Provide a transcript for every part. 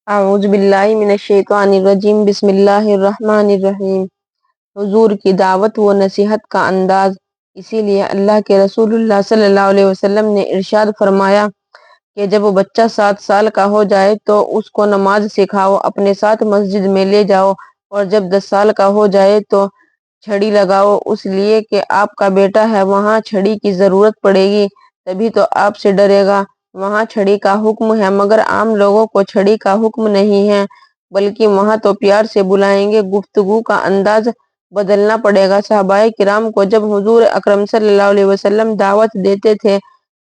اعوذ باللہ من الشیطان الرجیم بسم اللہ الرحمن الرحیم۔ حضور کی دعوت و نصیحت کا انداز۔ اسی لیے اللہ کے رسول اللہ صلی اللہ علیہ وسلم نے ارشاد فرمایا کہ جب وہ بچہ 7 سال کا ہو جائے تو اس کو نماز سکھاؤ، اپنے ساتھ مسجد میں لے جاؤ، اور جب 10 سال کا ہو جائے تو چھڑی لگاؤ، اس لیے کہ آپ کا بیٹا ہے، وہاں چھڑی کی ضرورت پڑے گی تبھی تو آپ سے ڈرے گا۔ وہاں چھڑی کا حکم ہے، مگر عام لوگوں کو چھڑی کا حکم نہیں ہے، بلکہ وہاں تو پیار سے بلائیں گے۔ گفتگو کا انداز بدلنا پڑے گا۔ صحابہ کرام کو جب حضور اکرم صلی اللہ علیہ وسلم دعوت دیتے تھے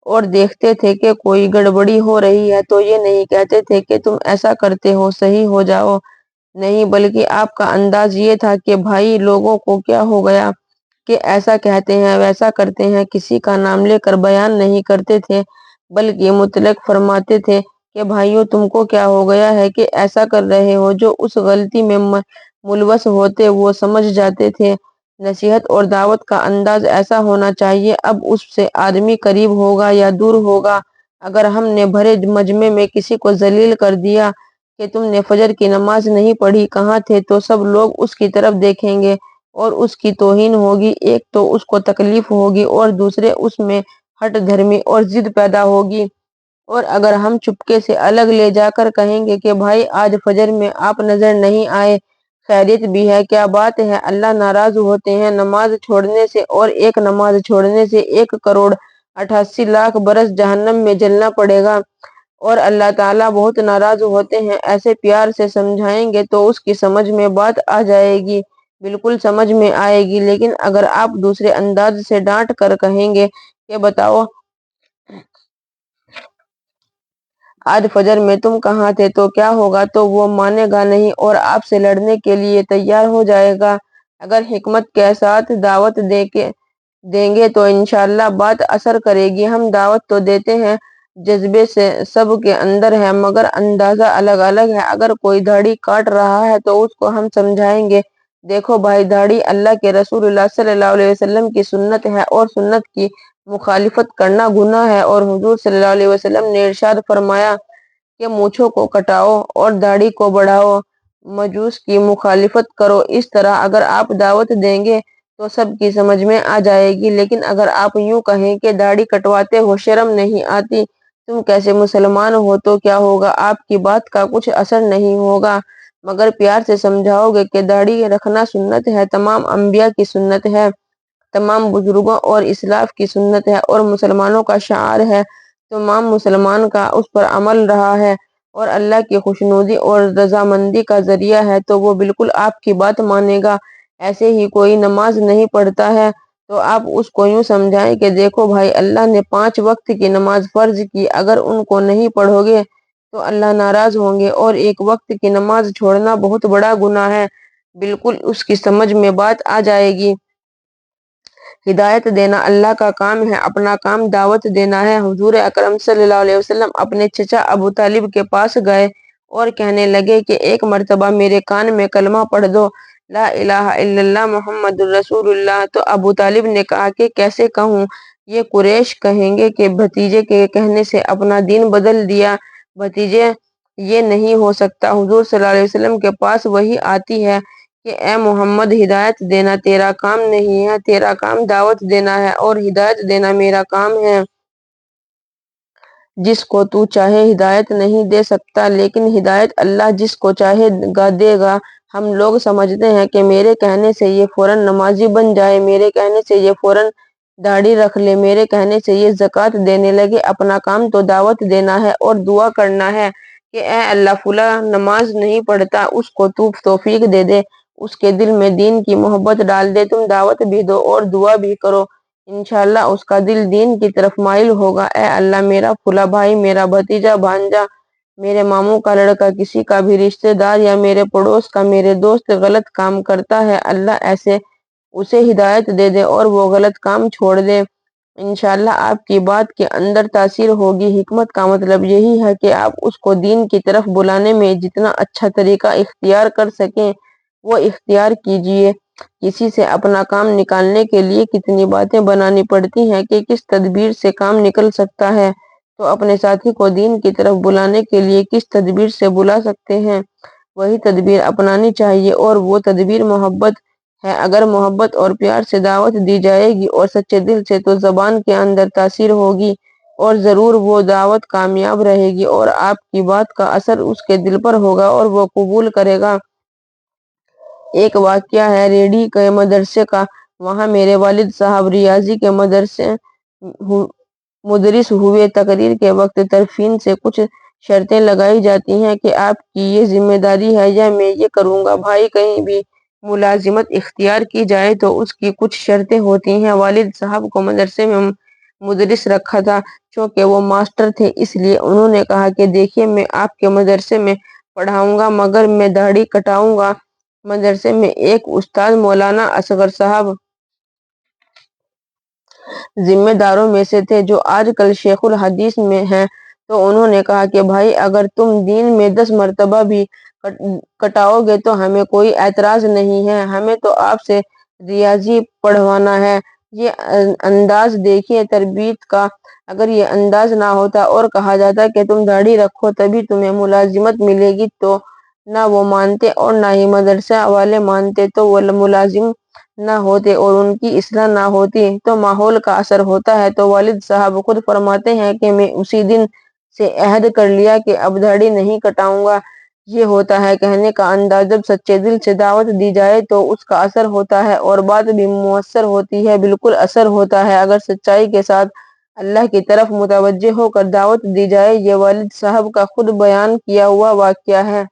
اور دیکھتے تھے کہ کوئی گڑبڑی ہو رہی ہے تو یہ نہیں کہتے تھے کہ تم ایسا کرتے ہو صحیح ہو جاؤ، نہیں، بلکہ آپ کا انداز یہ تھا کہ بھائی لوگوں کو کیا ہو گیا کہ ایسا کہتے ہیں ویسا کرتے ہیں۔ کسی کا نام لے کر بیان نہیں کرتے تھے، بلکہ مطلق فرماتے تھے کہ بھائیو تم کو کیا ہو گیا ہے کہ ایسا کر رہے ہو۔ جو اس غلطی میں ملوث ہوتے وہ سمجھ جاتے تھے۔ نصیحت اور دعوت کا انداز ایسا ہونا چاہیے، اب اس سے آدمی قریب ہوگا یا دور ہوگا۔ اگر ہم نے بھرے مجمع میں کسی کو ذلیل کر دیا کہ تم نے فجر کی نماز نہیں پڑھی، کہاں تھے، تو سب لوگ اس کی طرف دیکھیں گے اور اس کی توہین ہوگی۔ ایک تو اس کو تکلیف ہوگی اور دوسرے اس میں ہٹ دھرمی اور ضد پیدا ہوگی۔ اور اگر ہم چپکے سے الگ لے جا کر کہیں گے کہ بھائی آج فجر میں آپ نظر نہیں آئے، خیریت بھی ہے، کیا بات ہے، اللہ ناراض ہوتے ہیں نماز چھوڑنے سے، اور ایک نماز چھوڑنے سے 1,88,00,000 برس جہنم میں جلنا پڑے گا، اور اللہ تعالیٰ بہت ناراض ہوتے ہیں، ایسے پیار سے سمجھائیں گے تو اس کی سمجھ میں بات آ جائے گی، بالکل سمجھ میں آئے گی۔ لیکن اگر آپ دوسرے انداز سے ڈانٹ کر کہیں گے کہ بتاؤ آج فجر میں تم کہاں تھے، تو کیا ہوگا، تو وہ مانے گا نہیں اور آپ سے لڑنے کے لیے تیار ہو جائے گا۔ اگر حکمت کے ساتھ دعوت دیں گے تو انشاءاللہ بات اثر کرے گی۔ ہم دعوت تو دیتے ہیں، جذبے سے سب کے اندر ہے، مگر اندازہ الگ الگ ہے۔ اگر کوئی داڑھی کاٹ رہا ہے تو اس کو ہم سمجھائیں گے، دیکھو بھائی، داڑھی اللہ کے رسول اللہ صلی اللہ علیہ وسلم کی سنت ہے اور سنت کی مخالفت کرنا گناہ ہے، اور حضور صلی اللہ علیہ وسلم نے ارشاد فرمایا کہ مونچھوں کو کٹاؤ اور داڑھی کو بڑھاؤ، مجوس کی مخالفت کرو۔ اس طرح اگر آپ دعوت دیں گے تو سب کی سمجھ میں آ جائے گی۔ لیکن اگر آپ یوں کہیں کہ داڑھی کٹواتے ہو، شرم نہیں آتی، تم کیسے مسلمان ہو، تو کیا ہوگا، آپ کی بات کا کچھ اثر نہیں ہوگا، مگر پیار سے سمجھاؤ گے کہ داڑھی رکھنا سنت ہے، تمام انبیاء کی سنت ہے، تمام بزرگوں اور اسلاف کی سنت ہے، اور مسلمانوں کا شعار ہے، تمام مسلمان کا اس پر عمل رہا ہے، اور اللہ کی خوشنودی اور رضامندی کا ذریعہ ہے، تو وہ بالکل آپ کی بات مانے گا۔ ایسے ہی کوئی نماز نہیں پڑھتا ہے تو آپ اس کو یوں سمجھائیں کہ دیکھو بھائی، اللہ نے 5 وقت کی نماز فرض کی، اگر ان کو نہیں پڑھو گے تو اللہ ناراض ہوں گے، اور ایک وقت کی نماز چھوڑنا بہت بڑا گناہ ہے، بالکل اس کی سمجھ میں بات آ جائے گی۔ ہدایت دینا اللہ کا کام ہے، اپنا کام دعوت دینا ہے۔ حضور اکرم صلی اللہ علیہ وسلم اپنے چچا ابو طالب کے پاس گئے اور کہنے لگے کہ ایک مرتبہ میرے کان میں کلمہ پڑھ دو، لا الہ الا اللہ محمد الرسول اللہ۔ تو ابو طالب نے کہا کہ کیسے کہوں، یہ قریش کہیں گے کہ بھتیجے کے کہنے سے اپنا دین بدل دیا۔ بھتیجے، یہ نہیں ہو سکتا۔ حضور صلی اللہ علیہ وسلم کے پاس وحی آتی ہے کہ اے محمد، ہدایت دینا تیرا کام نہیں ہے، تیرا کام دعوت دینا ہے، اور ہدایت دینا میرا کام ہے۔ جس کو تو چاہے ہدایت نہیں دے سکتا، لیکن ہدایت اللہ جس کو چاہے گا دے گا۔ ہم لوگ سمجھتے ہیں کہ میرے کہنے سے یہ فوراً نمازی بن جائے، میرے کہنے سے یہ فوراً داڑھی رکھ لے، میرے کہنے سے یہ زکوٰۃ دینے لگے۔ اپنا کام تو دعوت دینا ہے اور دعا کرنا ہے کہ اے اللہ، فلاں نماز نہیں پڑھتا، اس کو تو توفیق دے دے، اس کے دل میں دین کی محبت ڈال دے۔ تم دعوت بھی دو اور دعا بھی کرو، انشاءاللہ اس کا دل دین کی طرف مائل ہوگا۔ اے اللہ، میرا فلاں بھائی، میرا بھتیجا، بھانجا، میرے ماموں کا لڑکا، کسی کا بھی رشتہ دار یا میرے پڑوس کا میرے دوست غلط کام کرتا ہے، اللہ ایسے اسے ہدایت دے دے اور وہ غلط کام چھوڑ دے۔ انشاءاللہ آپ کی بات کے اندر تاثیر ہوگی۔ حکمت کا مطلب یہی ہے کہ آپ اس کو دین کی طرف بلانے میں جتنا اچھا طریقہ اختیار کر سکیں وہ اختیار کیجئے۔ کسی سے اپنا کام نکالنے کے لیے کتنی باتیں بنانی پڑتی ہیں کہ کس تدبیر سے کام نکل سکتا ہے۔ تو اپنے ساتھی کو دین کی طرف بلانے کے لیے کس تدبیر سے بلا سکتے ہیں؟ وہی تدبیر اپنانی چاہیے، اور وہ تدبیر محبت ہے۔ اگر محبت اور پیار سے دعوت دی جائے گی اور سچے دل سے، تو زبان کے اندر تاثیر ہوگی اور ضرور وہ دعوت کامیاب رہے گی، اور آپ کی بات کا اثر اس کے دل پر ہوگا اور وہ قبول کرے گا۔ ایک واقعہ ہے ریڑھی کے مدرسے کا۔ وہاں میرے والد صاحب ریاضی کے مدرس ہوئے۔ تقریر کے وقت طرفین سے کچھ شرطیں لگائی جاتی ہیں کہ آپ کی یہ ذمہ داری ہے یا میں یہ کروں گا۔ بھائی، کہیں بھی ملازمت اختیار کی جائے تو اس کی کچھ شرطیں ہوتی ہیں۔ والد صاحب کو مدرسے میں مدرس رکھا تھا۔ چونکہ وہ ماسٹر تھے، اس لیے انہوں نے کہا کہ دیکھیے، میں آپ کے مدرسے میں پڑھاؤں گا، مگر میں داڑھی کٹاؤں گا۔ مدرسے میں ایک استاد مولانا اصغر صاحب ذمہ داروں میں سے تھے، جو آج کل شیخ الحدیث میں ہیں۔ تو انہوں نے کہا کہ بھائی، اگر تم دن میں 10 مرتبہ بھی کٹاؤ گے تو ہمیں کوئی اعتراض نہیں ہے، ہمیں تو آپ سے ریاضی پڑھوانا ہے۔ یہ انداز دیکھیے تربیت کا۔ اگر یہ انداز نہ ہوتا اور کہا جاتا کہ تم داڑھی رکھو تبھی تمہیں ملازمت ملے گی، تو نہ وہ مانتے اور نہ ہی مدرسہ والے مانتے، تو وہ ملازم نہ ہوتے اور ان کی اصلاح نہ ہوتی، تو ماحول کا اثر ہوتا ہے۔ تو والد صاحب خود فرماتے ہیں کہ میں اسی دن سے عہد کر لیا کہ اب داڑھی نہیں کٹاؤں گا۔ یہ ہوتا ہے کہنے کا انداز۔ جب سچے دل سے دعوت دی جائے تو اس کا اثر ہوتا ہے اور بات بھی مؤثر ہوتی ہے، بالکل اثر ہوتا ہے۔ اگر سچائی کے ساتھ اللہ کی طرف متوجہ ہو کر دعوت دی جائے، یہ والد صاحب کا خود بیان کیا ہوا واقعہ ہے۔